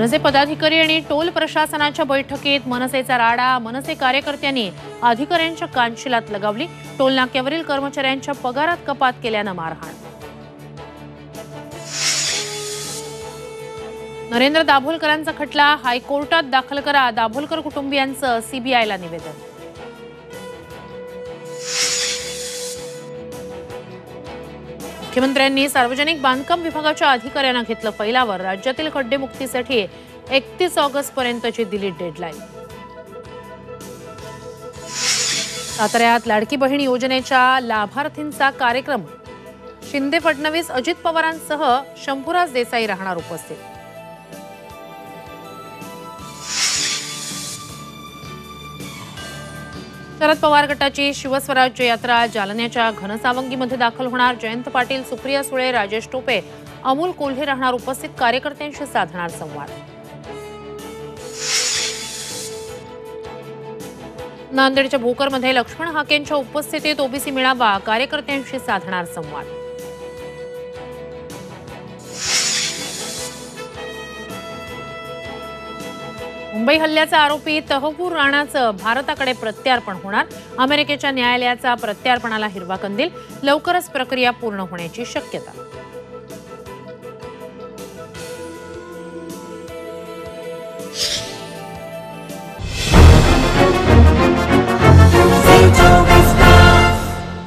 मनसे पदाधिकारी आणि टोल प्रशासनाच्या बैठकीत मनसेचा राडा। मनसे कार्यकर्त्यांनी अधिकाऱ्यांच्या कानशिलात लगावली। टोल नाक्यावरील कर्मचाऱ्यांच्या पगारात कपात केल्यानं मारहाण। नरेंद्र दाभोलकरांचा खटला हायकोर्टात दाखल करा, दाभोलकर कुटुंबियांचं सीबीआयला निवेदन। मुख्यमंत्र्यांनी सार्वजनिक बांधकाम विभागाच्या अधिकाऱ्यांना घेतलं फैलावर। राज्यातील खड्डेमुक्तीसाठी 31 ऑगस्ट पर्यंतची दिली डेडलाईन। साताऱ्यात लाडकी बहीण योजनेच्या लाभार्थींचा कार्यक्रम। शिंदे, फडणवीस, अजित पवारांसह शंभूराज देसाई राहणार उपस्थित। शरद पवार गटाची शिवस्वराज्य यात्रा जालन्याच्या घनसावंगीमध्ये दाखल होणार। जयंत पाटील, सुप्रिया सुळे, राजेश टोपे, अमोल कोल्हे राहणार उपस्थित। कार्यकर्त्यांशी साधणार संवाद। नांदेडच्या भोकरमध्ये लक्ष्मण हाकेंच्या उपस्थितीत ओबीसी मेळावा। कार्यकर्त्यांशी साधणार संवाद। मुंबई हल्ल्याचा आरोपी तहव्वूर राणाचं भारताकडे प्रत्यार्पण होणार। अमेरिकेच्या न्यायालयाचा प्रत्यार्पणाला हिरवा कंदील। लवकरच प्रक्रिया पूर्ण होण्याची शक्यता।